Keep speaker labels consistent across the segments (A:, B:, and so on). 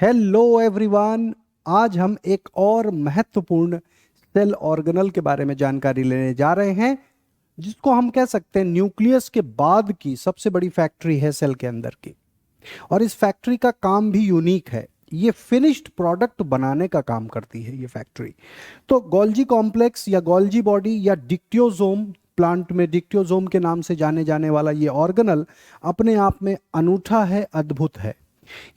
A: Hello everyone. आज हम एक और महत्वपूर्ण सेल ऑर्गेनल के बारे में जानकारी लेने जा रहे हैं, जिसको हम कह सकते हैं न्यूक्लियस के बाद की सबसे बड़ी फैक्ट्री है सेल के अंदर की। और इस फैक्ट्री का काम भी यूनिक है। ये फिनिश्ड प्रोडक्ट बनाने का काम करती है ये फैक्ट्री। तो गोल्जी कॉम्प्लेक्स या गोल्जी बॉडी या डिक्टियोसोम, प्लांट में डिक्टियोसोम के नाम से जाने जाने वाला ये ऑर्गेनल अपने आप में अनूठा है, अद्भुत है।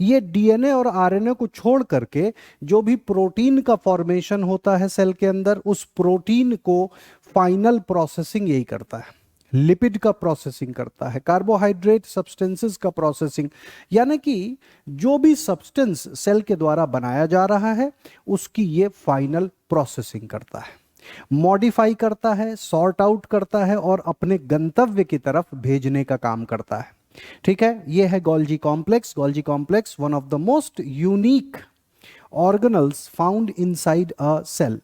A: ये डीएनए और आरएनए को छोड़ करके जो भी प्रोटीन का फॉर्मेशन होता है सेल के अंदर, उस प्रोटीन को फाइनल प्रोसेसिंग यही करता है। लिपिड का प्रोसेसिंग करता है, कार्बोहाइड्रेट सब्सटेंसेस का प्रोसेसिंग, यानी कि जो भी सब्सटेंस सेल के द्वारा बनाया जा रहा है उसकी ये फाइनल प्रोसेसिंग करता है, मॉडिफाई करता है, सॉर्ट आउट करता है और अपने गंतव्य की तरफ भेजने का काम करता है। ठीक है, ये है Golgi complex. Golgi complex one of the most unique organelles found inside a cell.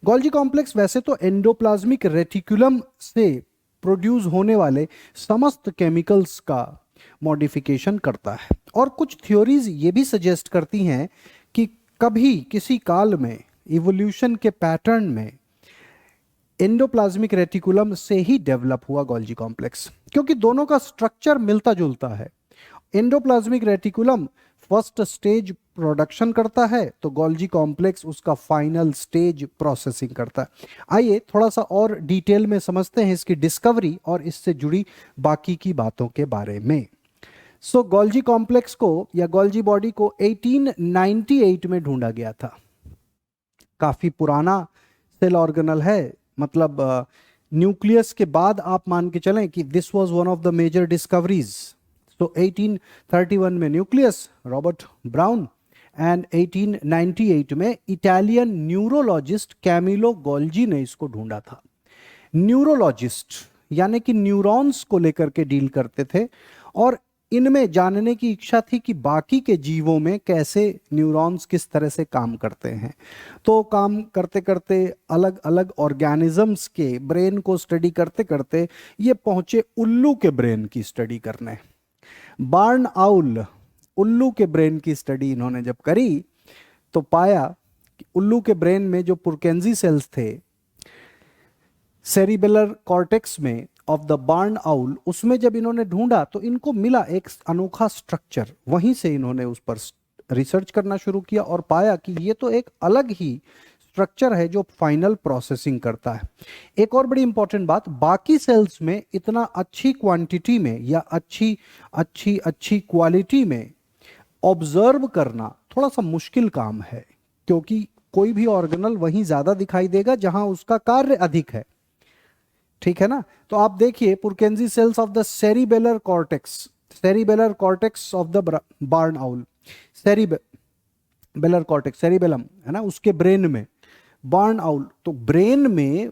A: Golgi complex वैसे तो एंडोप्लाज्मिक रेटिकुलम से प्रोड्यूस होने वाले समस्त केमिकल्स का मॉडिफिकेशन करता है, और कुछ थ्योरीज ये भी सजेस्ट करती हैं कि कभी किसी काल में इवोल्यूशन के पैटर्न में एंडोप्लाज्मिक रेटिकुलम से ही डेवलप हुआ गोल्जी कॉम्प्लेक्स, क्योंकि दोनों का स्ट्रक्चर मिलता जुलता है। Endoplasmic reticulum first stage production करता है, तो गोल्जी कॉम्प्लेक्स उसका फाइनल स्टेज प्रोसेसिंग करता है। आइए थोड़ा सा और डिटेल में समझते हैं इसकी डिस्कवरी और इससे जुड़ी बाकी की बातों के बारे में। गोल्जी कॉम्प्लेक्स को या गोल्जी बॉडी को 1898 में ढूंढा गया था। काफी पुराना सेल ऑर्गेनल है, मतलब न्यूक्लियस के बाद आप मान के चलें कि this was one of the major discoveries. 1831 में न्यूक्लियस, रॉबर्ट ब्राउन, एंड 1898 में इटालियन न्यूरोलॉजिस्ट कैमिलो गोल्जी ने इसको ढूंढा था। न्यूरोलॉजिस्ट यानी कि न्यूरॉन्स को लेकर के डील करते थे, और इनमें जानने की इच्छा थी कि बाकी के जीवों में कैसे न्यूरॉन्स किस तरह से काम करते हैं। तो काम करते करते अलग अलग ऑर्गेनिजम्स के ब्रेन को स्टडी करते करते ये पहुंचे उल्लू के ब्रेन की स्टडी करने। बार्न आउल, उल्लू के ब्रेन की स्टडी इन्होंने जब करी तो पाया कि उल्लू के ब्रेन में जो पुरकेंजी सेल्स थे सेरिबेलर कॉर्टेक्स में ऑफ द बार्न आउल, उसमें जब इन्होंने ढूंढा तो इनको मिला एक अनोखा स्ट्रक्चर। वहीं से इन्होंने उस पर रिसर्च करना शुरू किया और पाया कि ये तो एक अलग ही स्ट्रक्चर है जो फाइनल प्रोसेसिंग करता है। एक और बड़ी इंपॉर्टेंट बात, बाकी सेल्स में इतना अच्छी क्वांटिटी में या अच्छी अच्छी अच्छी क्वालिटी में ऑब्जर्व करना थोड़ा सा मुश्किल काम है, क्योंकि कोई भी ऑर्गेनल वहीं ज्यादा दिखाई देगा जहां उसका कार्य अधिक है। ठीक है ना। तो आप देखिए Purkinje cells of the cerebellar cortex of the barn owl, cerebellar cortex, cerebellum है ना, उसके ब्रेन में बार्न आउल, तो ब्रेन में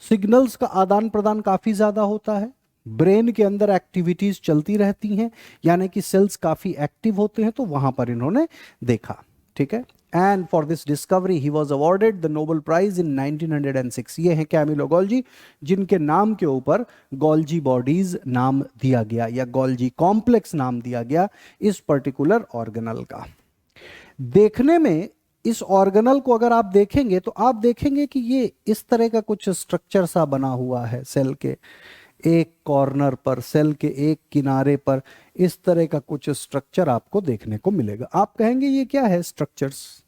A: सिग्नल्स का आदान प्रदान काफी ज्यादा होता है, ब्रेन के अंदर एक्टिविटीज चलती रहती हैं, यानी कि सेल्स काफी एक्टिव होते हैं, तो वहां पर इन्होंने देखा। ठीक है, and for this discovery he was awarded the Nobel prize in 1906। ये हैं कैमिलो गोल्जी, जिनके नाम के ऊपर गोल्जी बॉडीज नाम दिया गया या गोल्जी कॉम्प्लेक्स नाम दिया गया इस पर्टिकुलर ऑर्गेनल का। देखने में इस ऑर्गेनल को अगर आप देखेंगे तो आप देखेंगे कि ये इस तरह का कुछ स्ट्रक्चर सा बना हुआ है। सेल के एक कॉर्नर पर, सेल के एक किनारे पर इस तरह का कुछ स्ट्रक्चर आपको देखने को मिलेगा। आप कहेंगे ये क्या है? स्ट्रक्चर्स,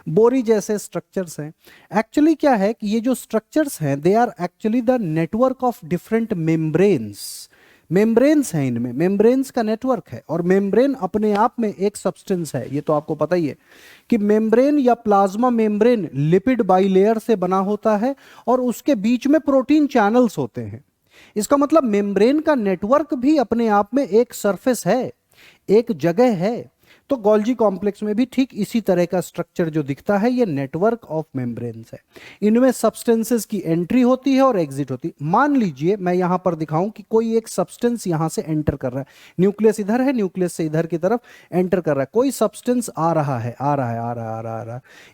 A: बोरी जैसे स्ट्रक्चर्स हैं। एक्चुअली क्या है कि ये जो स्ट्रक्चर्स हैं they are actually the network of different membranes हैं। इनमें मेम्ब्रेन्स का नेटवर्क है, और मेम्ब्रेन अपने आप में एक सब्सटेंस है। ये तो आपको पता ही है कि मेम्ब्रेन या प्लाज्मा मेम्ब्रेन लिपिड बाइलेयर से बना होता है, और उसके बीच में प्रोटीन चैनल्स होते हैं। इसका मतलब मेम्ब्रेन का नेटवर्क भी अपने आप में एक सरफेस है, एक जगह है। तो गोल्जी कॉम्प्लेक्स में भी ठीक इसी तरह का स्ट्रक्चर जो दिखता है, ये नेटवर्क ऑफ मेम्ब्रेन्स है। इनमें सब्सटेंसेस की एंट्री होती है और एग्जिट होती है। मान लीजिए मैं यहां पर दिखाऊं कि कोई एक सब्सटेंस यहां से एंटर कर रहा है, न्यूक्लियस इधर है, न्यूक्लियस से इधर की तरफ एंटर कर रहा है, कोई सब्सटेंस आ रहा है,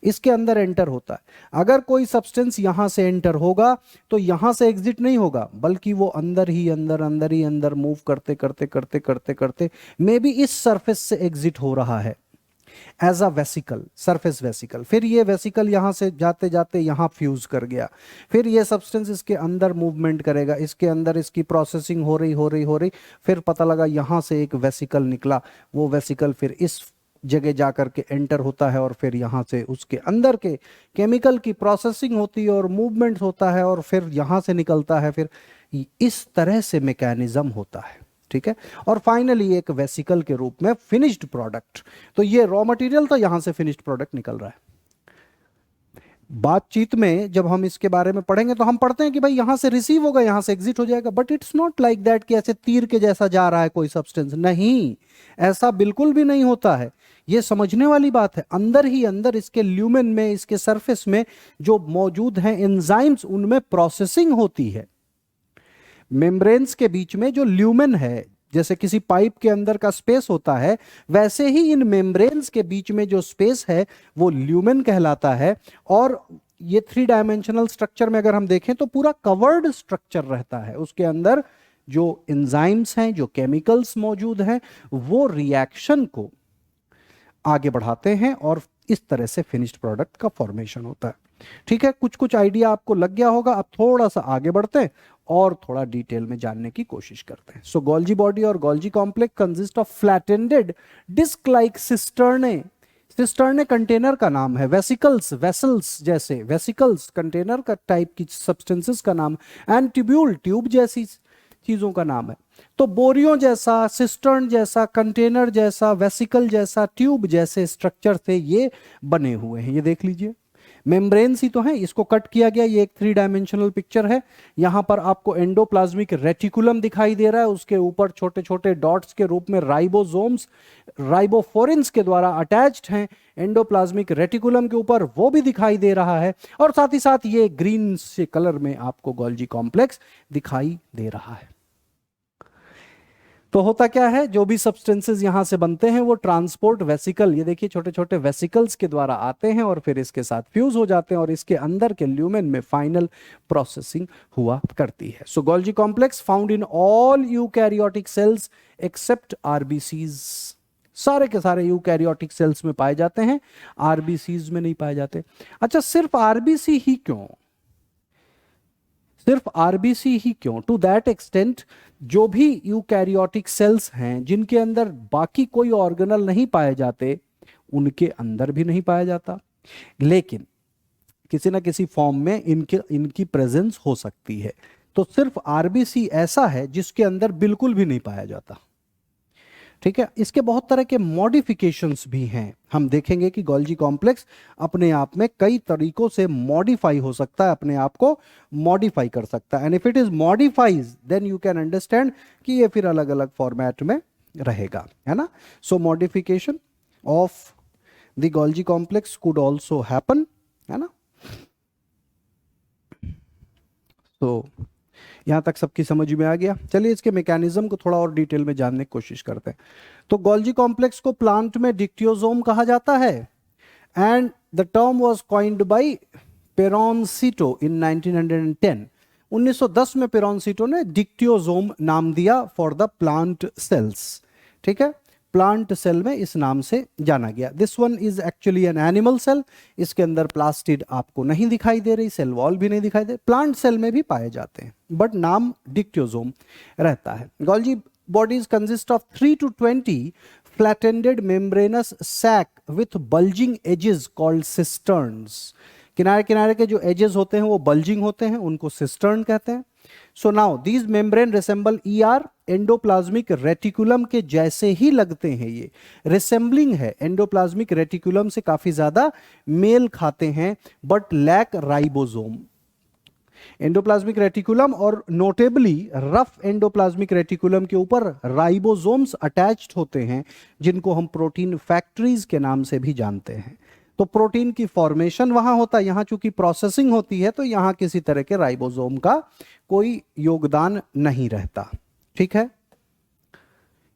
A: इसके अंदर एंटर होता है। अगर कोई सब्सटेंस यहां से एंटर होगा तो यहां से एग्जिट नहीं होगा, बल्कि वो अंदर ही अंदर मूव करते करते मे बी इस सरफेस से एग्जिट हो रहा है। As a vesicle, surface vesicle. फिर ये वेसिकल यहाँ से जाते जाते यहाँ फ्यूज कर गया, फिर ये सब्सटेंस इसके अंदर मूवमेंट करेगा, इसके अंदर इसकी प्रोसेसिंग हो रही, फिर पता लगा यहाँ से एक वेसिकल निकला, वो वेसिकल फिर इस जगह जा करके एंटर होता है और फिर यहाँ से उसके अंदर के केमिकल की प्रोसेसिंग होती है और मूवमेंट होता है और फिर यहाँ से निकलता है, फिर इस तरह से मैकेनिज्म होता है। ठीक है, और फाइनली एक वेसिकल के रूप में फिनिश्ड प्रोडक्ट। तो ये रॉ मटेरियल था, यहां से फिनिश्ड प्रोडक्ट निकल रहा है। बातचीत में जब हम इसके बारे में पढ़ेंगे तो हम पढ़ते हैं कि भाई यहां से रिसीव होगा, यहां से एग्जिट हो जाएगा, but it's not like that कि ऐसे तीर के जैसा जा रहा है कोई सब्सटेंस, नहीं, ऐसा बिल्कुल भी नहीं होता है। ये समझने वाली बात है, अंदर ही अंदर इसके ल्यूमेन में, इसके सरफेस में जो मौजूद हैं एंजाइम्स, उनमें प्रोसेसिंग होती है। मेम्ब्रेन्स के बीच में जो ल्यूमेन है, जैसे किसी पाइप के अंदर का स्पेस होता है, वैसे ही इन मेम्ब्रेन्स के बीच में जो स्पेस है वो ल्यूमेन कहलाता है। और ये 3 डायमेंशनल स्ट्रक्चर में अगर हम देखें तो पूरा कवर्ड स्ट्रक्चर रहता है, उसके अंदर जो एंजाइम्स हैं, जो केमिकल्स मौजूद हैं, वो रिएक्शन को आगे बढ़ाते हैं और इस तरह से फिनिश्ड प्रोडक्ट का फॉर्मेशन होता है। ठीक है, कुछ कुछ आइडिया आपको लग गया होगा। अब थोड़ा सा आगे बढ़ते हैं और थोड़ा डिटेल में जानने की कोशिश करते हैं। सो गोल्जी बॉडी और Golgi complex consist of flattened disc like cisternae. Cisternae container का नाम है, वेसिकल्स, वेसल्स जैसे वेसिकल्स कंटेनर का टाइप की सब्सटेंसेस का नाम, एंड ट्यूब्यूल, ट्यूब जैसी चीजों का नाम है। तो बोरियों जैसा, सिस्टर्न जैसा, कंटेनर जैसा, वेसिकल जैसा, ट्यूब जैसे स्ट्रक्चर से ये बने हुए हैं। ये देख लीजिए, मेम्ब्रेन्स ही तो है, इसको कट किया गया। ये एक 3 डायमेंशनल पिक्चर है। यहां पर आपको एंडोप्लाज्मिक रेटिकुलम दिखाई दे रहा है, उसके ऊपर छोटे छोटे डॉट्स के रूप में राइबोसोम्स, राइबोफोरिन्स के द्वारा अटैच्ड हैं एंडोप्लाज्मिक रेटिकुलम के ऊपर, वो भी दिखाई दे रहा है। और साथ ही साथ ये ग्रीन से कलर में आपको गोल्जी कॉम्प्लेक्स दिखाई दे रहा है। तो होता क्या है, जो भी सब्सटेंसेस यहां से बनते हैं वो ट्रांसपोर्ट वेसिकल, ये देखिए छोटे छोटे वेसिकल्स के द्वारा आते हैं और फिर इसके साथ फ्यूज हो जाते हैं और इसके अंदर के ल्यूमेन में फाइनल प्रोसेसिंग हुआ करती है। So Golgi complex found in all eukaryotic cells except RBCs. सारे के सारे यूकैरियोटिक सेल्स में पाए जाते हैं, आरबीसीज में नहीं पाए जाते। अच्छा, सिर्फ आरबीसी ही क्यों, सिर्फ आरबीसी ही क्यों? टू दैट एक्सटेंट जो भी यूकैरियोटिक सेल्स हैं जिनके अंदर बाकी कोई ऑर्गेनल नहीं पाए जाते, उनके अंदर भी नहीं पाया जाता, लेकिन किसी ना किसी फॉर्म में इनकी प्रेजेंस हो सकती है। तो सिर्फ आरबीसी ऐसा है जिसके अंदर बिल्कुल भी नहीं पाया जाता। ठीक है, इसके बहुत तरह के मॉडिफिकेशंस भी हैं। हम देखेंगे कि गोल्जी कॉम्प्लेक्स अपने आप में कई तरीकों से मॉडिफाई हो सकता है, अपने आप को मॉडिफाई कर सकता है। And if it is modifies then you can understand कि ये फिर अलग अलग फॉर्मेट में रहेगा, है ना। So modification of the Golgi complex could also happen, है ना। तो यहां तक सबकी समझ में आ गया। चलिए इसके मैकेनिज्म को थोड़ा और डिटेल में जानने की कोशिश करते हैं। तो गोल्जी कॉम्प्लेक्स को प्लांट में डिक्टियोसोम कहा जाता है and the term was coined by Perroncito in 1910। 1910 में पेरोनसीटो ने डिक्टियोसोम नाम दिया फॉर द प्लांट सेल्स। ठीक है, प्लांट सेल में इस नाम से जाना गया। This one is actually an animal cell. इसके अंदर प्लास्टिड आपको नहीं दिखाई दे रही, सेल वॉल भी नहीं दिखाई दे, प्लांट सेल में भी पाए जाते हैं, बट नाम डिक्टियोसोम रहता है। Golgi bodies consist of 3 to 20 flattened membranous sac with bulging edges called cisterns. किनारे किनारे के जो एजेस होते हैं वो बल्जिंग होते हैं, उनको सिस्टर्न कहते हैं। So now these membrane resemble ER, endoplasmic reticulum के जैसे ही लगते हैं। ये रिसेंबलिंग है, एंडोप्लाज्मिक रेटिकुलम से काफी ज्यादा मेल खाते हैं, but lack ribosome. Endoplasmic reticulum और नोटेबली रफ एंडोप्लाज्मिक रेटिकुलम के ऊपर राइबोसोम्स अटैच्ड होते हैं, जिनको हम प्रोटीन फैक्ट्रीज के नाम से भी जानते हैं। तो प्रोटीन की फॉर्मेशन वहां होता है, यहां चूंकि प्रोसेसिंग होती है तो यहां किसी तरह के राइबोसोम का कोई योगदान नहीं रहता। ठीक है,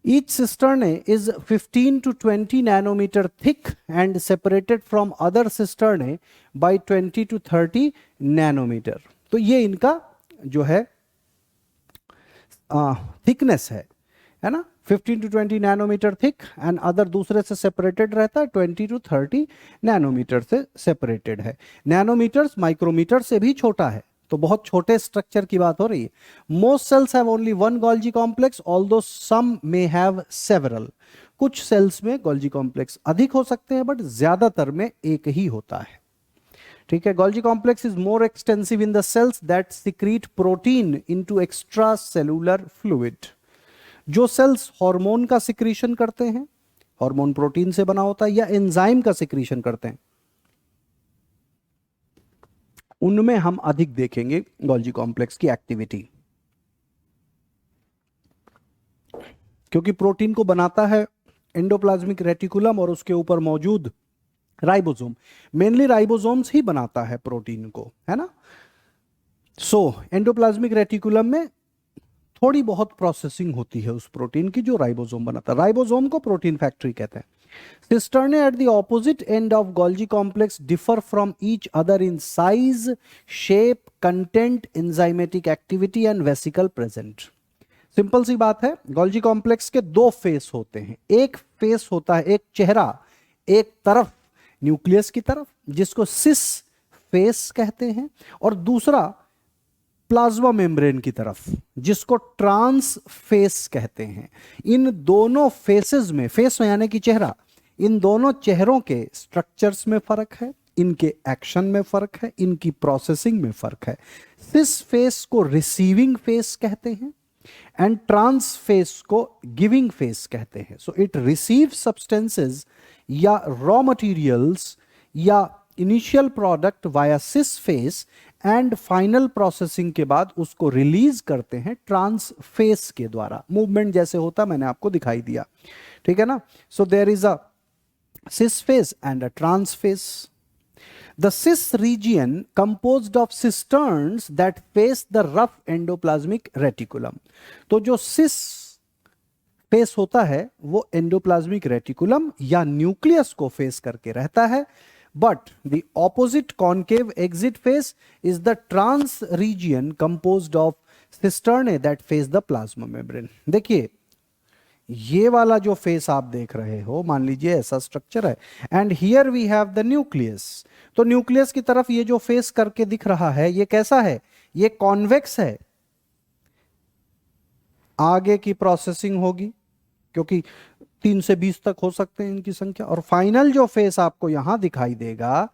A: each cisternae is 15 to 20 nanometre thick and separated from other cisternae by 20 to 30 nanometre. तो ये इनका जो है थिकनेस है ना, 15 to 20 nanometre thick, and other दूसरे से सेपरेटेड रहता है 20 to 30 नैनोमीटर से सेपरेटेड है। नैनोमीटर्स माइक्रोमीटर से भी छोटा है, तो बहुत छोटे स्ट्रक्चर की बात हो रही है। Most cells have only one Golgi complex although some may have several. कुछ सेल्स में गोल्जी कॉम्प्लेक्स अधिक हो सकते हैं, बट ज्यादातर में एक ही होता है। ठीक है, Golgi complex is more extensive in the cells that secrete protein into extra cellular fluid. जो सेल्स हार्मोन का सिक्रीशन करते हैं, हार्मोन प्रोटीन से बना होता है, या एंजाइम का सिक्रीशन करते हैं, उनमें हम अधिक देखेंगे गोल्जी कॉम्प्लेक्स की एक्टिविटी, क्योंकि प्रोटीन को बनाता है एंडोप्लाज्मिक रेटिकुलम और उसके ऊपर मौजूद राइबोसोम। मेनली राइबोसोम्स ही बनाता है प्रोटीन को, है ना। सो एंडोप्लाज्मिक रेटिकुलम में थोड़ी बहुत प्रोसेसिंग होती है उस प्रोटीन की जो राइबोसोम बनाता है। राइबोसोम को प्रोटीन फैक्ट्री कहते हैं। Cisternae at the opposite end of Golgi complex differ from each other in size, shape, content, enzymatic activity and vesicle present. Simple सी बात है, गोल्जी कॉम्प्लेक्स के दो फेस होते हैं। एक फेस होता है, एक चेहरा एक तरफ न्यूक्लियस की तरफ, जिसको सिस फेस कहते हैं, और दूसरा प्लाज्मा मेम्ब्रेन की तरफ, जिसको ट्रांस फेस कहते हैं। इन दोनों फेसेस में, फेस यानी कि चेहरा, इन दोनों चेहरों के स्ट्रक्चर्स में फर्क है, इनके एक्शन में फर्क है, इनकी प्रोसेसिंग में फर्क है। सिस फेस को रिसीविंग फेस कहते हैं एंड ट्रांस फेस को गिविंग फेस कहते हैं। सो इट रिसीव सब्सटेंसेस या रॉ मटेरियल्स या initial product via cis face and final processing के बाद उसको रिलीज करते हैं ट्रांस फेस के द्वारा। मूवमेंट जैसे होता मैंने आपको दिखाई दिया, ठीक है ना। So there is a cis phase and a trans phase. The cis region composed of cisterns that face the rough endoplasmic reticulum. तो जो cis फेस होता है वो एंडोप्लाज्मिक रेटिकुलम या न्यूक्लियस को फेस करके रहता है, but the opposite concave exit face is the trans region composed of cisternae that face the plasma membrane. देखिए ये वाला जो फेस आप देख रहे हो, मान लीजिए ऐसा स्ट्रक्चर है, and here we have the nucleus. तो न्यूक्लियस की तरफ ये जो फेस करके दिख रहा है, ये कैसा है? ये कॉन्वेक्स है। आगे की प्रोसेसिंग होगी, क्योंकि 3 से 20 तक हो सकते हैं इनकी संख्या, और फाइनल जो फेस आपको यहां दिखाई देगा,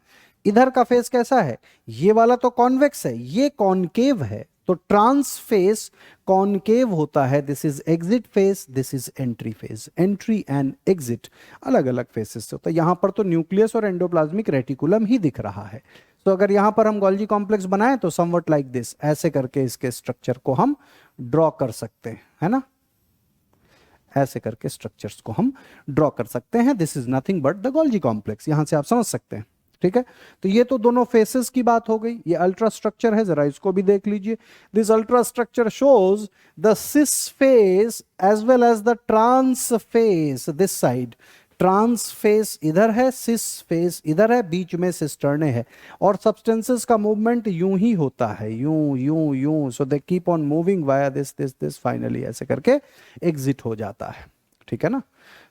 A: इधर का फेस कैसा है? ये वाला तो कॉन्वेक्स है, ये कॉनकेव है। तो ट्रांस फेस कॉनकेव होता है। This is exit face, this is entry face. Entry and exit अलग अलग फेसेस से होता है। यहां पर तो न्यूक्लियस और एंडोप्लाज्मिक रेटिकुलम ही दिख रहा है। तो अगर यहां पर हम गोल्जी कॉम्प्लेक्स बनाएं तो समवट लाइक दिस, ऐसे करके इसके स्ट्रक्चर को हम ड्रॉ कर सकते हैं, है ना। ऐसे करके स्ट्रक्चर्स को हम ड्रॉ कर सकते हैं। This is nothing but the Golgi complex. यहां से आप समझ सकते हैं, ठीक है। तो ये तो दोनों फेसेस की बात हो गई। ये अल्ट्रा स्ट्रक्चर है, जरा इसको भी देख लीजिए। This ultra structure shows the cis face as well as the trans face this side. Trans face इधर है, सिस फेस इधर है, बीच में सिस्टर्ने है, और सब्सटेंसेस का मूवमेंट यूं ही होता है, यूं यूं यूं। So they keep on moving via this this this, finally ऐसे करके एग्जिट हो जाता है, ठीक है ना।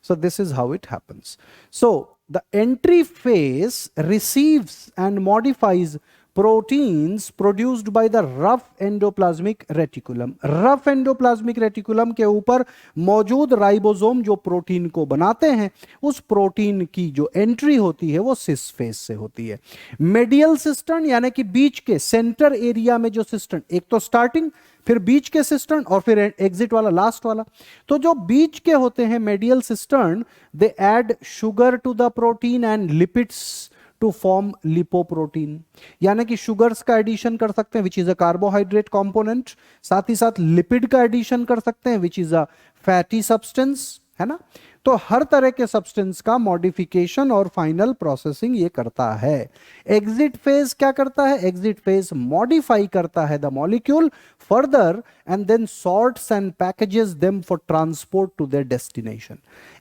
A: So this is how it happens. So the entry phase receives and modifies proteins produced by the rough endoplasmic reticulum. Rough endoplasmic reticulum के ऊपर मौजूद राइबोसोम जो प्रोटीन को बनाते हैं, उस प्रोटीन की जो एंट्री होती है वो सिस फेस से होती है। मेडियल सिस्टर्न यानी कि बीच के सेंटर एरिया में जो सिस्टर्न, एक तो स्टार्टिंग, फिर बीच के सिस्टर्न, और फिर एग्जिट वाला लास्ट वाला। तो जो बीच के होते हैं medial cistern, they add sugar to the protein and lipids to form lipoprotein. यानी कि शुगर्स का एडिशन कर सकते हैं which is a carbohydrate component, साथ ही साथ लिपिड का एडिशन कर सकते हैं which is a fatty substance, है ना। तो हर तरह के सब्सटेंस का मॉडिफिकेशन और फाइनल प्रोसेसिंग ये करता है। एग्जिट फेज क्या करता है? एग्जिट फेज मॉडिफाई करता है the molecule further and then sorts and packages them for transport to their destination.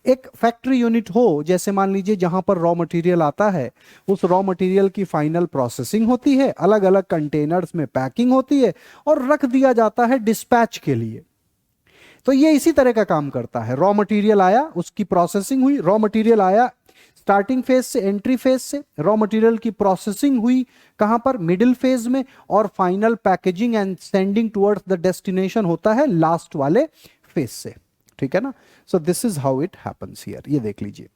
A: एक फैक्ट्री यूनिट हो, जैसे मान लीजिए जहां पर रॉ मटेरियल आता है, उस रॉ मटेरियल की फाइनल प्रोसेसिंग होती है, अलग अलग कंटेनर्स में पैकिंग होती है और रख दिया जाता है डिस्पैच के लिए। तो ये इसी तरह का काम करता है। रॉ मटेरियल आया, उसकी प्रोसेसिंग हुई, रॉ मटेरियल आया स्टार्टिंग फेज से, एंट्री फेज से, रॉ मटेरियल की प्रोसेसिंग हुई कहां पर, मिडिल फेज में, और final packaging and sending towards the destination होता है लास्ट वाले फेज से। ठीक है ना। So this is how it happens here. ये देख लीजिए,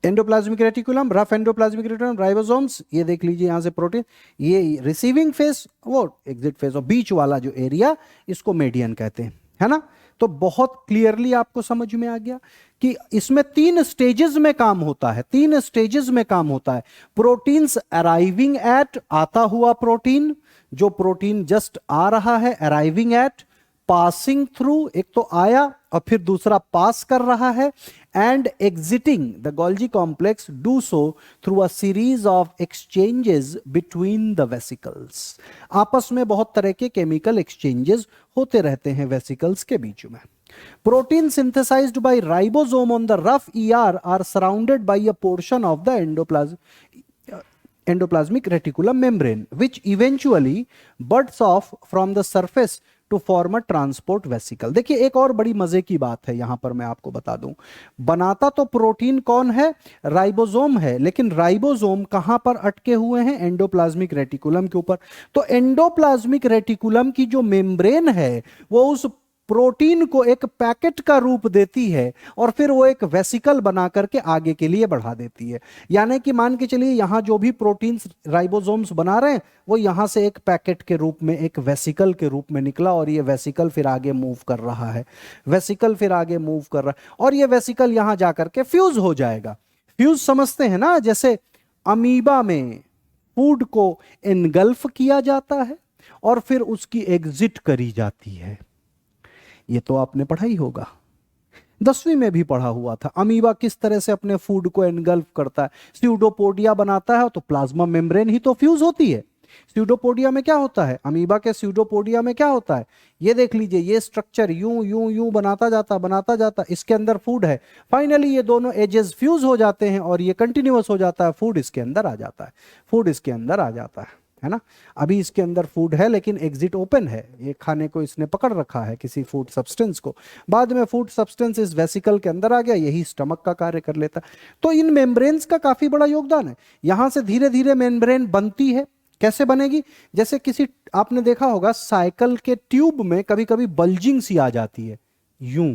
A: endoplasmic reticulum, rough endoplasmic reticulum, ribosomes, ये देख लीजिए यहां से प्रोटीन, ये रिसीविंग फेज, वो एग्जिट फेज, और बीच वाला जो एरिया इसको मेडियन कहते हैं, है ना। तो बहुत क्लियरली आपको समझ में आ गया कि इसमें 3 स्टेजेस में काम होता है, 3 स्टेजेस में काम होता है। प्रोटीन्स अराइविंग एट, आता हुआ प्रोटीन, जो प्रोटीन जस्ट आ रहा है, अराइविंग एट, पासिंग थ्रू, एक तो आया और फिर दूसरा पास कर रहा है, and exiting the Golgi complex do so through a series of exchanges between the vesicles. आपस में बहुत तरह के केमिकल एक्सचेंजेस होते रहते हैं वेसिकल्स के बीच में। Protein synthesised by ribosome on the rough ER are surrounded by a portion of the endoplasmic reticulum membrane which eventually buds off from the surface to form a transport vesicle। देखिए एक और बड़ी मजे की बात है यहां पर मैं आपको बता दूं, बनाता तो प्रोटीन कौन है, राइबोसोम है, लेकिन राइबोसोम कहां पर अटके हुए हैं, एंडोप्लाज्मिक रेटिकुलम के ऊपर। तो एंडोप्लाज्मिक रेटिकुलम की जो मेम्ब्रेन है वो उस प्रोटीन को एक पैकेट का रूप देती है और फिर वो एक वेसिकल बना करके आगे के लिए बढ़ा देती है। यानी कि मान के चलिए यहां जो भी प्रोटीन्स राइबोसोम्स बना रहे हैं वो यहां से एक पैकेट के रूप में, एक वेसिकल के रूप में निकला, और ये वेसिकल फिर आगे मूव कर रहा है, वेसिकल फिर आगे मूव कर रहा है, और ये वेसिकल यहां जाकर के फ्यूज हो जाएगा। फ्यूज समझते हैं ना, जैसे अमीबा में फूड को एनगल्फ किया जाता है और फिर उसकी एग्जिट करी जाती है। ये तो आपने पढ़ा ही होगा, 10वीं में भी पढ़ा हुआ था, अमीबा किस तरह से अपने फूड को एनगल्फ करता है। स्यूडोपोडिया बनाता है तो प्लाज्मा मेम्ब्रेन ही तो फ्यूज होती है। स्यूडोपोडिया में क्या होता है, अमीबा के स्यूडोपोडिया में क्या होता है, ये देख लीजिए, ये स्ट्रक्चर यूं यूं यूं बनाता जाता, इसके अंदर फूड है, फाइनली ये दोनों एजेस फ्यूज हो जाते हैं और ये कंटिन्यूअस हो जाता है, फूड इसके अंदर आ जाता है, फूड इसके अंदर आ जाता है ना। अभी इसके अंदर फूड है लेकिन एग्जिट ओपन है, ये खाने को इसने पकड़ रखा है किसी फूड सब्सटेंस को, बाद में फूड सब्सटेंस इस वेसिकल के अंदर आ गया, यही स्टमक का कार्य कर लेता। तो इन मेम्ब्रेन्स का काफी बड़ा योगदान है। यहां से धीरे धीरे मेम्ब्रेन बनती है। कैसे बनेगी, जैसे किसी, आपने देखा होगा साइकिल के ट्यूब में कभी कभी बल्जिंग सी आ जाती है, यूं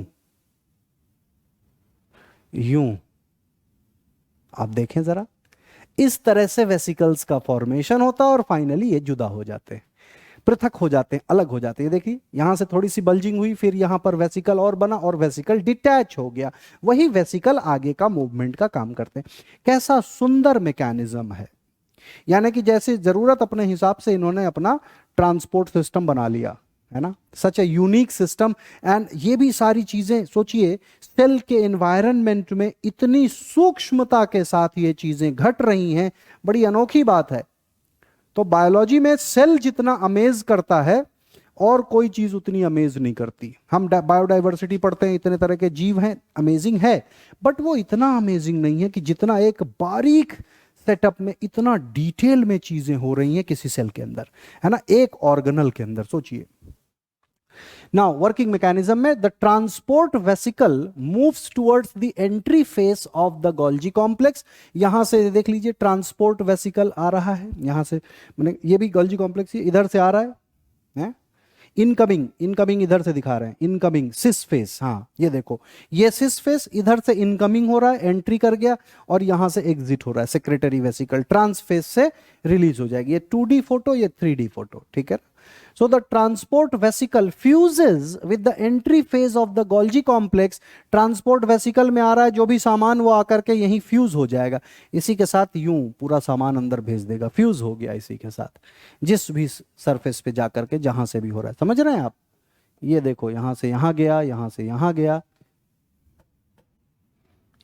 A: यूं, आप देखें जरा, इस तरह से वेसिकल्स का फॉर्मेशन होता है और फाइनली ये जुदा हो जाते हैं, पृथक हो जाते हैं, अलग हो जाते हैं। देखिए यहां से थोड़ी सी बल्जिंग हुई, फिर यहां पर वेसिकल और बना और वेसिकल डिटैच हो गया, वही वेसिकल आगे का मूवमेंट का काम करते हैं। कैसा सुंदर मैकेनिज्म है, यानी कि जैसे जरूरत अपने हिसाब से इन्होंने अपना ट्रांसपोर्ट सिस्टम बना लिया, है ना, सच ए यूनिक सिस्टम। एंड ये भी सारी चीजें सोचिए, सेल के एनवायरनमेंट में इतनी सूक्ष्मता के साथ ये चीजें घट रही हैं, बड़ी अनोखी बात है। तो बायोलॉजी में सेल जितना अमेज करता है और कोई चीज उतनी अमेज नहीं करती। हम बायोडाइवर्सिटी पढ़ते हैं, इतने तरह के जीव हैं, अमेजिंग है, बट वो इतना अमेजिंग नहीं है कि जितना एक बारीक सेटअप में इतना डिटेल में चीजें हो रही हैं किसी सेल के अंदर, है ना, एक ऑर्गेनल के अंदर। सोचिए नाउ वर्किंग मैकेनिज्म में, the transport vesicle moves towards the entry face of the Golgi complex. यहां से देख लीजिए ट्रांसपोर्ट वेसिकल आ रहा है, यहां से, मैंने ये भी गोल्जी कॉम्प्लेक्स इधर से आ रहा है? इनकमिंग इधर से दिखा रहे हैं, इनकमिंग सिस फेस, हाँ ये देखो, ये सिस फेस इधर से इनकमिंग हो रहा है, एंट्री कर गया, और यहां से एग्जिट हो रहा है, सेक्रेटरी वेसिकल ट्रांस फेस से रिलीज हो जाएगी। ये 2D फोटो, ये 3D फोटो, ठीक है। So the transport vesicle fuses with the entry phase of the Golgi complex। Transport vesicle में आ रहा है जो भी सामान, वो आकर के यहीं फ्यूज हो जाएगा, इसी के साथ यूं पूरा सामान अंदर भेज देगा, फ्यूज हो गया इसी के साथ, जिस भी सरफेस पे जाकर के, जहां से भी हो रहा है। समझ रहे हैं आप? ये देखो यहां से यहां गया, यहां से यहां गया,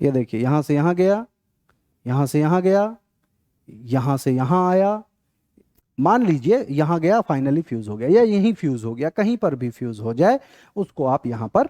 A: ये देखिए यहां से यहां गया, यहां से यहां गया, यहां से यहां आया, मान लीजिए यहां गया, फाइनली फ्यूज हो गया, या यहीं फ्यूज हो गया, कहीं पर भी फ्यूज हो जाए उसको आप यहां पर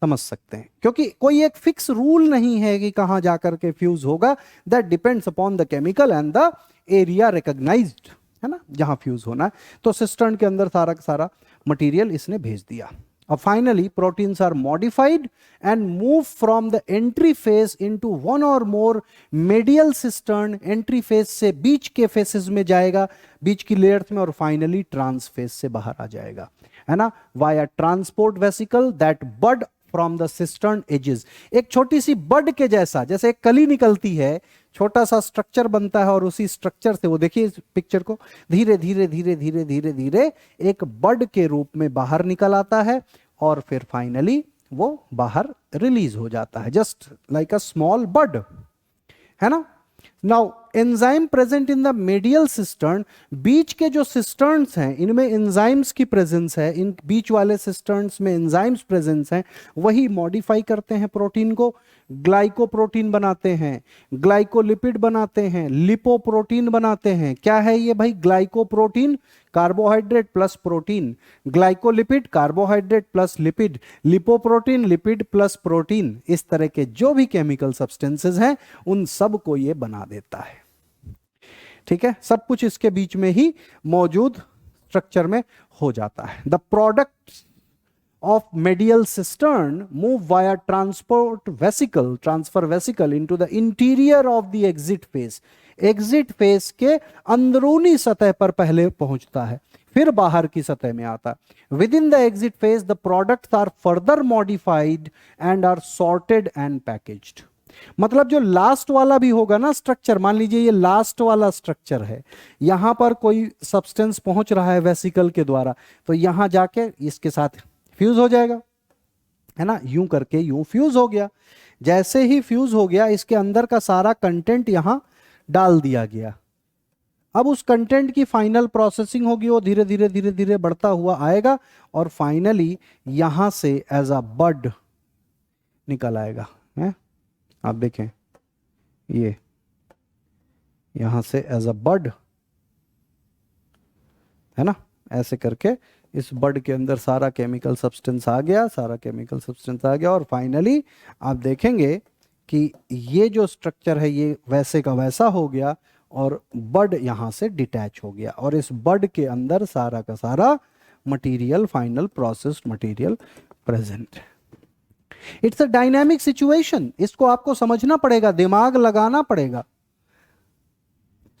A: समझ सकते हैं, क्योंकि कोई एक फिक्स रूल नहीं है कि कहां जाकर के फ्यूज होगा। That depends upon the chemical and the area recognised, है ना, जहां फ्यूज होना है। तो सिस्टर्न के अंदर सारा का सारा मटेरियल इसने भेज दिया। अब finally proteins are modified and move from the entry phase into one or more medial cistern, entry phase से बीच के फेसेस में जाएगा, बीच की लेयर्स में, और फाइनली ट्रांस फेज से बाहर आ जाएगा, है ना, via transport vesicle that bud from the cistern edges. एक छोटी सी बड के जैसा, जैसे एक कली निकलती है, छोटा सा स्ट्रक्चर बनता है और उसी स्ट्रक्चर से, वो देखिए इस पिक्चर को, धीरे धीरे धीरे धीरे धीरे धीरे एक बड के रूप में बाहर निकल आता है और फिर फाइनली वो बाहर रिलीज हो जाता है, just like a small bud, है ना। Now enzyme present in the medial cistern, बीच के जो सिस्टर्न्स हैं इनमें एंजाइम्स की प्रेजेंस है, इन बीच वाले सिस्टर्न्स में एंजाइम्स प्रेजेंस हैं, वही मॉडिफाई करते हैं प्रोटीन को, ग्लाइकोप्रोटीन बनाते हैं, ग्लाइकोलिपिड बनाते हैं, लिपोप्रोटीन बनाते हैं। क्या है ये भाई? Glycoprotein carbohydrate plus protein, glycolipid carbohydrate plus lipid, lipoprotein lipid plus protein. इस तरह के जो भी केमिकल सब्सटेंसेस हैं उन सब को ये बना देता है। ठीक है, सब कुछ इसके बीच में ही मौजूद स्ट्रक्चर में हो जाता है। The product of medial cistern move via transfer vesicle into the interior of the exit phase। exit phase के अंदरूनी सतह पर पहले पहुंचता है, फिर बाहर की सतह में आता है। Within the exit phase the products are further modified and are sorted and packaged। मतलब जो लास्ट वाला भी होगा ना स्ट्रक्चर, मान लीजिए ये लास्ट वाला स्ट्रक्चर है, यहां पर कोई सब्सटेंस पहुंच रहा है वेसिकल के द्वारा, तो यहां जाके इसके साथ फ्यूज हो जाएगा, है ना, यूं करके यूं फ्यूज हो गया। जैसे ही फ्यूज हो गया, इसके अंदर का सारा कंटेंट यहां डाल दिया गया। अब उस कंटेंट की फाइनल प्रोसेसिंग होगी, वो धीरे धीरे धीरे धीरे बढ़ता हुआ आएगा और फाइनली यहां से एज अ बड निकल आएगा, है? आप देखें ये यहां से एज अ बड, है ना, ऐसे करके इस बड के अंदर सारा केमिकल सब्सटेंस आ गया, सारा केमिकल सब्सटेंस आ गया और फाइनली आप देखेंगे कि ये जो स्ट्रक्चर है ये वैसे का वैसा हो गया और बड यहां से डिटैच हो गया और इस बड के अंदर सारा का सारा material, final processed material present. It's a dynamic situation, इसको आपको समझना पड़ेगा, दिमाग लगाना पड़ेगा,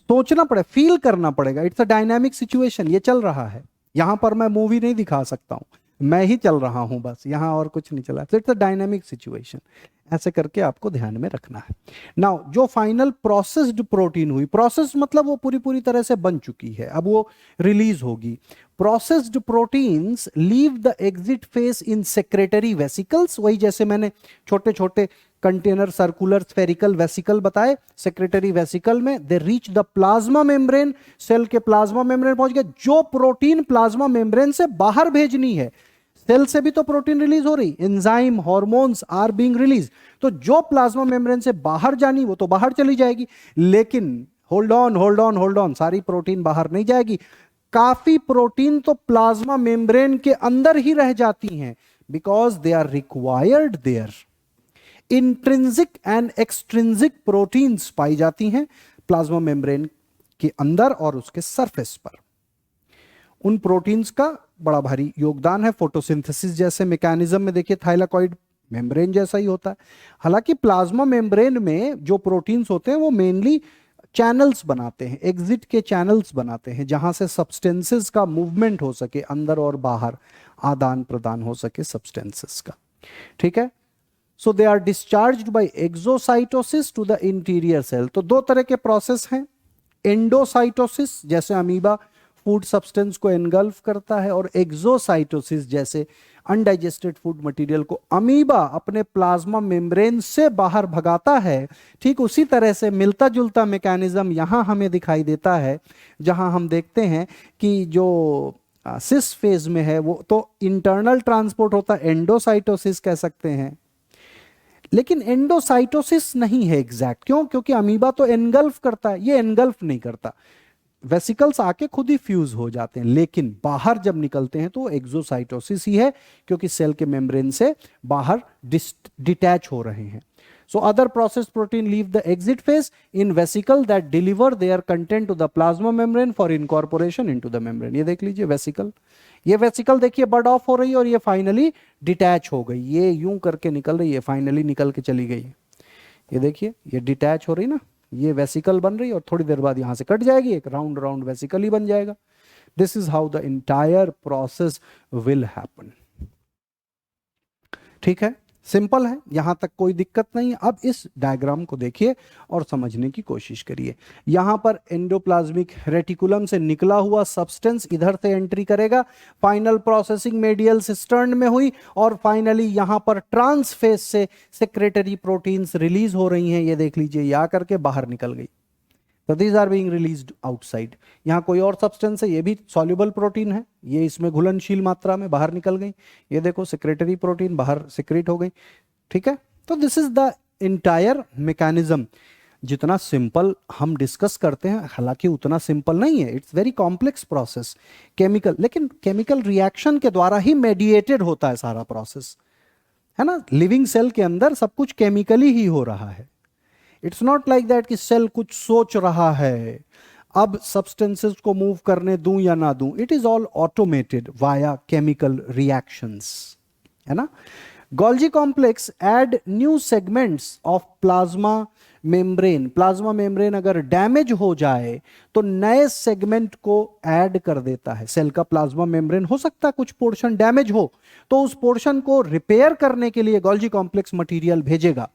A: सोचना पड़ेगा, फील करना पड़ेगा। इट्स अ डायनामिक सिचुएशन, ये चल रहा है। यहां पर मैं मूवी नहीं दिखा सकता हूं, मैं ही चल रहा हूं बस, यहां और कुछ नहीं चला। इट्स अ डायनामिक सिचुएशन, ऐसे करके आपको ध्यान में रखना है। नाउ जो फाइनल प्रोसेस्ड प्रोटीन हुई, प्रोसेस मतलब वो पूरी पूरी तरह से बन चुकी है, अब वो रिलीज होगी। Processed proteins leave the exit face in secretory vesicles, वही जैसे मैंने छोटे छोटे कंटेनर सर्कुलर स्फेरिकल वेसिकल बताए, सेक्रेटरी वेसिकल में they reach the plasma membrane, cell के प्लाज्मा मेम्ब्रेन पहुंच गए। जो प्रोटीन प्लाज्मा मेम्ब्रेन से बाहर भेजनी है, सेल से भी तो प्रोटीन रिलीज हो रही, enzyme hormones are being release, तो जो प्लाज्मा मेम्ब्रेन से बाहर जानी वो तो बाहर चली जाएगी। लेकिन hold on hold on hold on, सारी प्रोटीन बाहर नहीं जाएगी, काफी प्रोटीन तो प्लाज्मा मेम्ब्रेन के अंदर ही रह जाती हैं, because they are required there. Intrinsic and extrinsic proteins पाई जाती हैं प्लाज्मा मेम्ब्रेन के अंदर और उसके सरफेस पर। उन प्रोटीन्स का बड़ा भारी योगदान है फोटोसिंथेसिस जैसे मैकेनिज्म में। देखिए थाइलाकॉइड मेम्ब्रेन जैसा ही होता है। हालांकि प्लाज्मा मेम्ब्रेन में जो प्रोटीन्स होते हैं वो मेनली चैनल्स बनाते हैं, एग्जिट के चैनल्स बनाते हैं, जहां से सब्सटेंसेस का मूवमेंट हो सके, अंदर और बाहर आदान प्रदान हो सके सब्सटेंसेस का। ठीक है, so they are discharged by exocytosis to the interior cell. तो दो तरह के प्रोसेस हैं, एंडोसाइटोसिस जैसे अमीबा फूड सब्सटेंस को एनगल्फ करता है, और एक्सोसाइटोसिस जैसे अनडाइजेस्टेड फूड मटेरियल को अमीबा अपने प्लाज्मा मेम्ब्रेन से बाहर भगाता है। ठीक उसी तरह से मिलता जुलता मैकेनिज्म यहां हमें दिखाई देता है, जहां हम देखते हैं कि जो सिस फेज में है वो तो इंटरनल ट्रांसपोर्ट होता है, एंडोसाइटोसिस कह सकते हैं, लेकिन एंडोसाइटोसिस नहीं है एग्जैक्ट। क्यों? क्योंकि अमीबा तो एनगल्फ करता है, ये एनगल्फ नहीं करता, वेसिकल्स आके खुद ही फ्यूज हो जाते हैं, लेकिन बाहर जब निकलते हैं तो एक्सोसाइटोसिस ही है, क्योंकि सेल के मेम्ब्रेन से बाहर डिटैच हो रहे हैं। So other processed protein leave the exit phase in vesicle that deliver their content to the plasma membrane for incorporation into the membrane. ये देख लीजिए वेसिकल, ये वेसिकल देखिए बर्ड ऑफ हो रही है और ये फाइनली डिटैच हो गई, ये यूं करके निकल रही है, फाइनली निकल के चली गई। ये देखिए ये डिटैच हो रही ना, ये वेसिकल बन रही है और थोड़ी देर बाद यहां से कट जाएगी, एक राउंड राउंड वेसिकल ही बन जाएगा। This is how the entire process will happen. ठीक है, सिंपल है, यहां तक कोई दिक्कत नहीं है। अब इस डायग्राम को देखिए और समझने की कोशिश करिए। यहां पर एंडोप्लाज्मिक रेटिकुलम से निकला हुआ सब्सटेंस इधर से एंट्री करेगा, फाइनल प्रोसेसिंग मेडियल सिस्टर्न में हुई और फाइनली यहां पर ट्रांसफेज से सेक्रेटरी प्रोटीन्स रिलीज हो रही हैं। ये देख लीजिए, ये आकर के बाहर निकल गई, तो these are being released outside. यहाँ कोई और सब्सटेंस है, ये भी सॉल्युबल प्रोटीन है, ये इसमें घुलनशील मात्रा में बाहर निकल गई। ये देखो सेक्रेटरी प्रोटीन बाहर सिक्रेट हो गई। ठीक है, तो this is the entire mechanism. जितना सिंपल हम डिस्कस करते हैं, हालांकि उतना सिंपल नहीं है, it's very complex process chemical, लेकिन केमिकल रिएक्शन के द्वारा ही मेडिएटेड होता है सारा प्रोसेस, है ना। लिविंग सेल के अंदर सब कुछ केमिकली ही हो रहा है। इट्स नॉट लाइक दैट कि सेल कुछ सोच रहा है अब सब्सटेंसेस को मूव करने दूं या ना दूं। It is all automated via chemical reactions, है ना। Golgi complex add new segments of plasma membrane. Plasma membrane अगर डैमेज हो जाए तो नए सेगमेंट को ऐड कर देता है। सेल का प्लाज्मा मेम्ब्रेन हो सकता है कुछ पोर्शन डैमेज हो, तो उस पोर्शन को रिपेयर करने के लिए गोल्जी कॉम्प्लेक्स मटेरियल भेजेगा।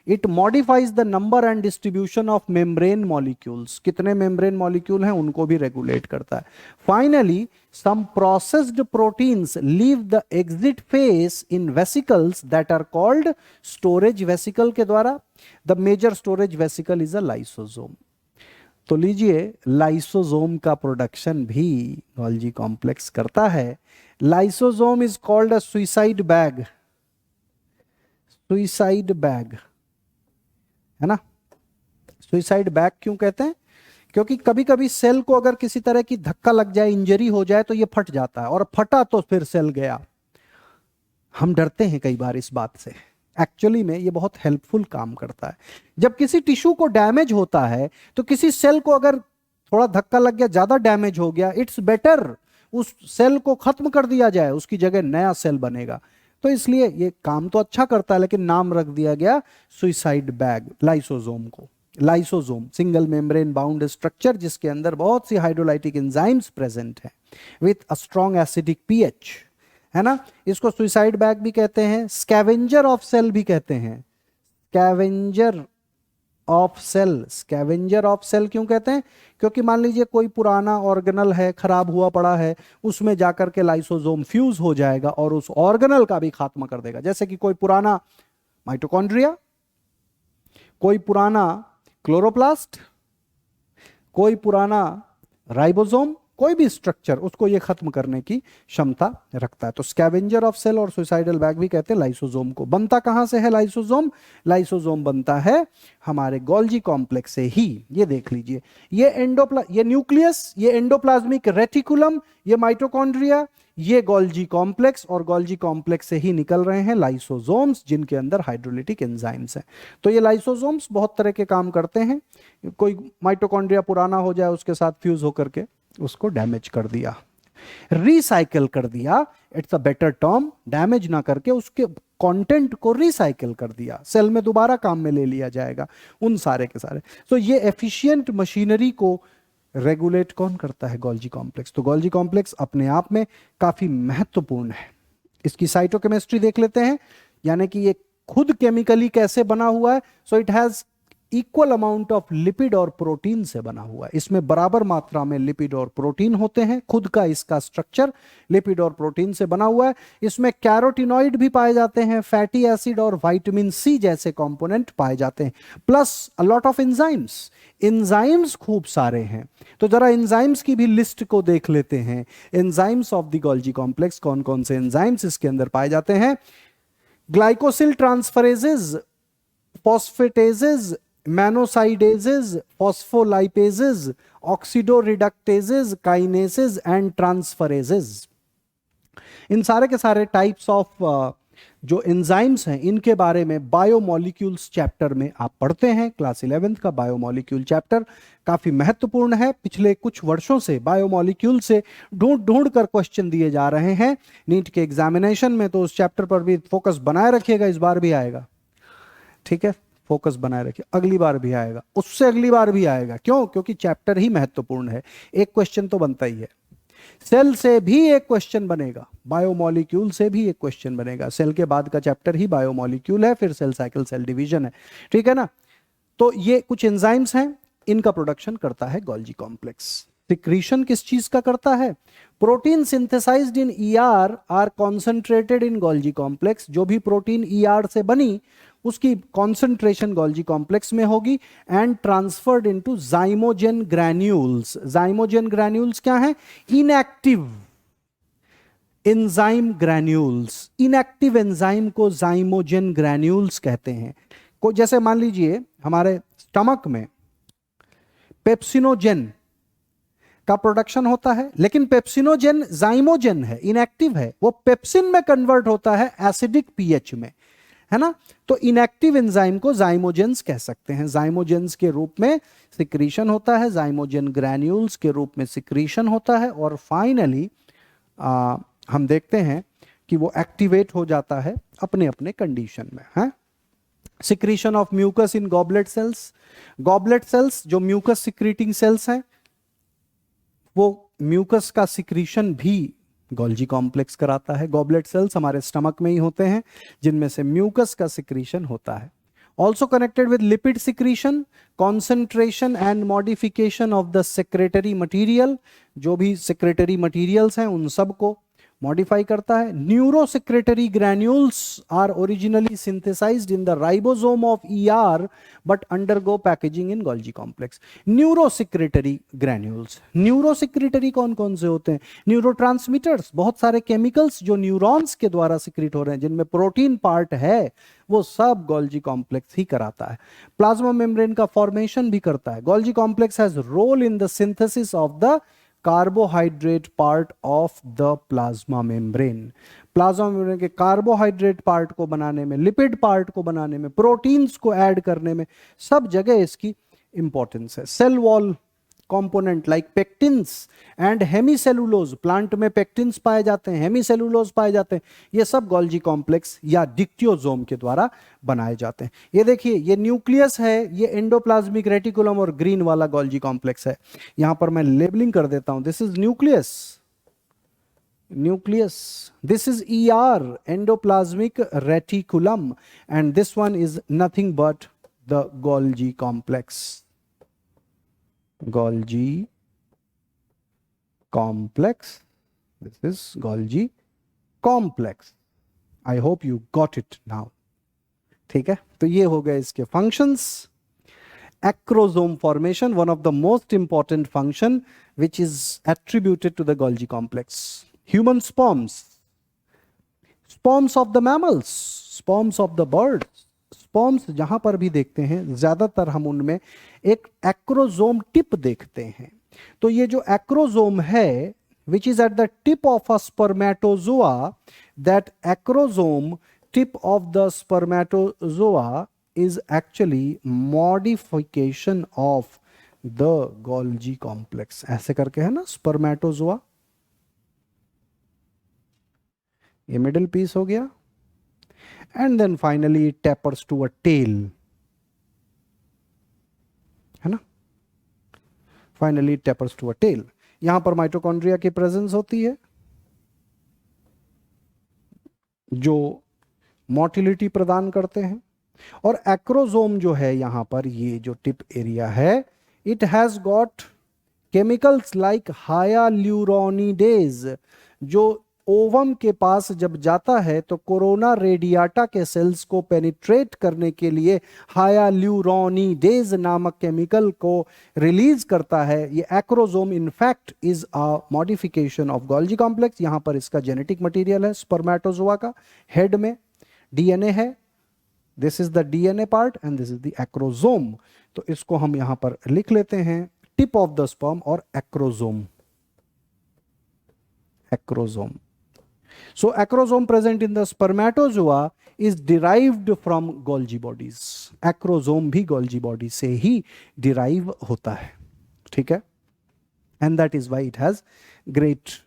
A: It modifies the number and distribution of membrane molecules, कितने मेम्ब्रेन मॉलिक्यूल हैं उनको भी रेगुलेट करता है। Finally some processed proteins leave the exit face in vesicles that are called storage vesicle के द्वारा। The major storage vesicle is a lysosome. तो लीजिए, लाइसोसोम का प्रोडक्शन भी गोल्जी कॉम्प्लेक्स करता है। Lysosome is called a suicide bag, suicide bag, है ना। सुइसाइड बैग क्यों कहते हैं? क्योंकि कभी कभी सेल को अगर किसी तरह की धक्का लग जाए, इंजरी हो जाए, तो ये फट जाता है, और फटा तो फिर सेल गया। हम डरते हैं कई बार इस बात से, एक्चुअली में ये बहुत हेल्पफुल काम करता है। जब किसी टिश्यू को डैमेज होता है, तो किसी सेल को अगर थोड़ा धक्का लग गया, ज्यादा डैमेज हो गया, इट्स बेटर उस सेल को खत्म कर दिया जाए, उसकी जगह नया सेल बनेगा। तो इसलिए ये काम तो अच्छा करता है, लेकिन नाम रख दिया गया सुइसाइड बैग लाइसोसोम को। Lysosome single membrane bound structure, जिसके अंदर बहुत सी हाइड्रोलाइटिक एंजाइम्स प्रेजेंट है with a strong acidic pH, है ना। इसको सुइसाइड बैग भी कहते हैं, स्कैवेंजर ऑफ सेल भी कहते हैं। Scavenger of cell, scavenger of cell क्यों कहते हैं? क्योंकि मान लीजिए कोई पुराना ऑर्गेनल है, खराब हुआ पड़ा है, उसमें जाकर के लाइसोसोम फ्यूज हो जाएगा और उस ऑर्गेनल का भी खात्मा कर देगा। जैसे कि कोई पुराना माइटोकॉन्ड्रिया, कोई पुराना क्लोरोप्लास्ट, कोई पुराना राइबोसोम, कोई भी स्ट्रक्चर, उसको ये खत्म करने की क्षमता रखता है। तो स्कैवेंजर ऑफ सेल और सुइसाइडल बैग भी कहते हैं लाइसोसोम को। बनता कहां से है लाइसोसोम? लाइसोसोम बनता है हमारे गोल्जी कॉम्प्लेक्स से ही। ये देख लीजिए, ये न्यूक्लियस, ये एंडोप्लाज्मिक रेटिकुलम, ये माइटोकॉन्ड्रिया, ये गोल्जी कॉम्प्लेक्स, और गोल्जी कॉम्प्लेक्स से ही निकल रहे हैं लाइसोसोम्स, जिनके अंदर हाइड्रोलिटिक एंजाइम्स हैं। तो ये लाइसोसोम्स बहुत तरह के काम करते हैं। कोई माइटोकॉन्ड्रिया पुराना हो जाए, उसके साथ फ्यूज होकर के उसको डैमेज कर दिया, रिसाइकिल कर दिया, it's a better term, damage ना करके उसके कंटेंट को रिसाइकिल कर दिया, सेल में दोबारा काम में ले लिया जाएगा, उन सारे के सारे। तो ये एफिशिएंट मशीनरी को रेगुलेट कौन करता है? Golgi complex. तो गोल्जी कॉम्प्लेक्स अपने आप में काफी महत्वपूर्ण है। इसकी साइटोकेमिस्ट्री देख लेते हैं, यानी कि ये खुद केमिकली कैसे बना हुआ है। So it has equal amount of lipid और प्रोटीन से बना हुआ है। इसमें बराबर मात्रा में लिपिड और प्रोटीन होते हैं। खुद का इसका स्ट्रक्चर लिपिड और प्रोटीन से बना हुआ है। इसमें कैरोटिनॉइड भी पाए जाते हैं, फैटी एसिड और विटामिन सी जैसे कंपोनेंट पाए जाते हैं, plus a lot of enzymes. Enzymes खूब सारे हैं। तो जरा एंजाइम्स की भी लिस्ट को देख लेते हैं। Enzymes of the Golgi complex, कौन कौन से एंजाइम्स इसके अंदर पाए जाते हैं? Glycosyl transferases, फॉस्फेटेजेस, मैनोसाइडेजेस, फॉस्फोलाइपेजेस, ऑक्सीडोरिडक्टेजेस, काइनेसेस and transferases. इन सारे के सारे टाइप्स ऑफ जो एंजाइम्स हैं इनके बारे में बायोमोलिक्यूल्स चैप्टर में आप पढ़ते हैं। क्लास 11th का बायोमोलिक्यूल चैप्टर काफी महत्वपूर्ण है। पिछले कुछ वर्षों से बायोमोलिक्यूल से ढूंढ ढूंढ कर क्वेश्चन दिए जा रहे हैं नीट के एग्जामिनेशन में, तो उस चैप्टर पर भी फोकस बनाए रखिएगा। इस बार भी आएगा, ठीक है, फोकस बनाए रखिए। अगली बार भी आएगा, उससे अगली बार भी आएगा। क्यों? क्योंकि चैप्टर ही महत्वपूर्ण है, एक क्वेश्चन तो बनता ही है। सेल से भी एक क्वेश्चन बनेगा, बायोमोलिक्यूल से भी एक क्वेश्चन बनेगा। सेल के बाद का चैप्टर ही बायोमोलिक्यूल है, फिर सेल साइकिल, सेल डिवीजन है, ठीक है ना। तो ये कुछ एंजाइम्स हैं, इनका प्रोडक्शन करता है गोल्जी कॉम्प्लेक्स। सिक्रीशन किस चीज का करता है? Protein synthesised in ER are concentrated in Golgi complex. जो भी प्रोटीन ईआर से बनी उसकी कॉन्सेंट्रेशन गोल्जी कॉम्प्लेक्स में होगी and transferred into zymogen granules. Zymogen granules क्या है? Inactive enzyme granules. Inactive enzyme को जाइमोजेन ग्रैन्यूल्स कहते हैं। को जैसे मान लीजिए हमारे स्टमक में पेप्सिनोजेन का प्रोडक्शन होता है, लेकिन पेप्सिनोजेन जाइमोजेन है, इनएक्टिव है, वो पेप्सिन में कन्वर्ट होता है एसिडिक पीएच में, है ना। तो इनएक्टिव एंजाइम को जाइमोजेंस कह सकते हैं। जाइमोजेंस के रूप में सिक्रीशन होता है, जाइमोजेन ग्रैन्यूल्स के रूप में सिक्रीशन होता है, और फाइनली हम देखते हैं कि वो एक्टिवेट हो जाता है अपने अपने कंडीशन में, है। Secretion of mucus in goblet cells. Goblet cells जो म्यूकस सिक्रीटिंग सेल्स हैं, वो म्यूकस का सिक्रीशन भी गोल्जी कॉम्प्लेक्स कराता है। गॉबलेट सेल्स हमारे स्टमक में ही होते हैं जिनमें से म्यूकस का सिक्रीशन होता है। Also connected with lipid secretion, concentration and modification of the secretary material. जो भी सेक्रेटरी मटीरियल्स हैं उन सब को मॉडिफाई करता है। Neurosecretory granules are originally synthesised in the ribosome of ER but undergo packaging in Golgi complex. Neurosecretory granules, neurosecretory कौन कौन से होते हैं? न्यूरोट्रांसमीटर्स, बहुत सारे केमिकल्स जो न्यूरॉन्स के द्वारा सिक्रीट हो रहे हैं जिनमें प्रोटीन पार्ट है, वो सब गोल्जी कॉम्प्लेक्स ही कराता है। प्लाज्मा मेम्ब्रेन का फॉर्मेशन भी करता है। Golgi complex has role in the synthesis of the carbohydrate part of the plasma membrane. Plasma membrane के कार्बोहाइड्रेट पार्ट को बनाने में, लिपिड पार्ट को बनाने में, प्रोटीन्स को ऐड करने में, सब जगह इसकी इंपॉर्टेंस है। Cell wall component like pectins and hemicellulose, plant में पेक्टिन्स पाए जाते हैं, हेमीसेलुलोज पाए जाते हैं, ये सब गोल्जी कॉम्प्लेक्स या डिक्टियोसोम के द्वारा बनाए जाते हैं। ये देखिए, ये न्यूक्लियस है, ये एंडोप्लाज्मिक रेटिकुलम और ग्रीन वाला गोल्जी कॉम्प्लेक्स है। यहां पर मैं लेबलिंग कर देता हूं, this is nucleus, nucleus, this is ER endoplasmic reticulum, and this one is nothing but the Golgi complex. Golgi complex. This is Golgi complex. I hope you got it now. ठीक है, तो ये हो गए इसके functions. Acrosome formation, one of the most important function which is attributed to the Golgi complex. Human sperms, sperms of the mammals, sperms of the birds. Sperms जहां पर भी देखते हैं ज्यादातर हम उनमें एक एक्रोजोम टिप देखते हैं। तो ये जो एक्रोजोम है which is at the tip of a spermatozoa, that acrosome tip of the spermatozoa is actually modification of the Golgi complex. ऐसे करके है ना स्पर्मेटोजोआ, ये मिडिल पीस हो गया, and then finally it tapers to a tail, है ना। Finally it tapers to a tail। यहां पर माइटोकॉन्ड्रिया की प्रेजेंस होती है जो मोटिलिटी प्रदान करते हैं, और एक्रोजोम जो है यहां पर, ये जो टिप एरिया है, it has got chemicals like hyaluronidase, जो ओवम के पास जब जाता है तो कोरोना रेडियाटा के सेल्स को पेनिट्रेट करने के लिए हायाल्यूरोनिडेज नामक केमिकल को रिलीज करता है। ये acrosome in fact is a modification of Golgi complex. यहां पर इसका जेनेटिक मटेरियल है स्पर्मेटोजोआ का, हेड में डीएनए है, this is the DNA part and this is the acrosome. तो इसको हम यहां पर लिख लेते हैं, टिप ऑफ द स्पर्म और acrosome, acrosome. So acrosome present in the spermatozoa is derived from Golgi bodies. Acrosome भी Golgi body से ही derive होता है, ठीक है, and that is why it has great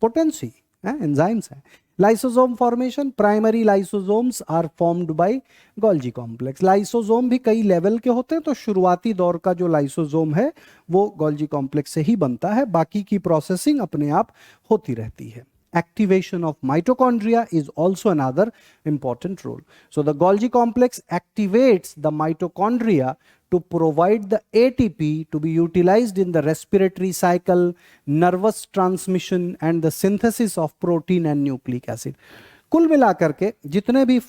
A: potency. Enzymes है. Lysosome formation, primary lysosomes are formed by Golgi complex. Lysosome भी कई level के होते हैं, तो शुरुआती दौर का जो लाइसोसोम है वो Golgi complex से ही बनता है, बाकी की प्रोसेसिंग अपने आप होती रहती है. Activation of mitochondria is also another important role. So the Golgi complex activates the mitochondria to provide the ATP to be utilized in the respiratory cycle, nervous transmission and the synthesis of protein and nucleic acid. कुल मिलाकर के जितने भी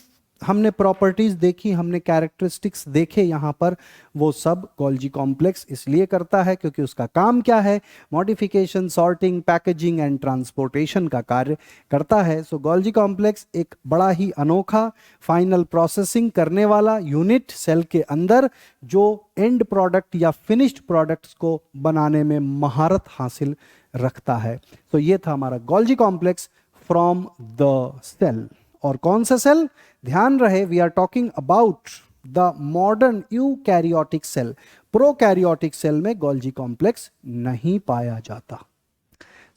A: हमने properties देखी, हमने characteristics देखे यहाँ पर, वो सब गोल्जी कॉम्प्लेक्स इसलिए करता है क्योंकि उसका काम क्या है, modification, sorting, packaging and transportation का कार्य करता है. सो गोल्जी कॉम्प्लेक्स एक बड़ा ही अनोखा फाइनल प्रोसेसिंग करने वाला यूनिट सेल के अंदर जो एंड प्रोडक्ट या फिनिश्ड प्रोडक्ट्स को बनाने में महारत हासिल रखता है. तो ये था हमारा Golgi complex from the cell. और कौन सा सेल? ध्यान रहे, we are talking about the modern eukaryotic cell. Prokaryotic cell में गोल्जी कॉम्प्लेक्स नहीं पाया जाता.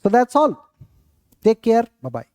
A: So that's all. Take care. Bye bye.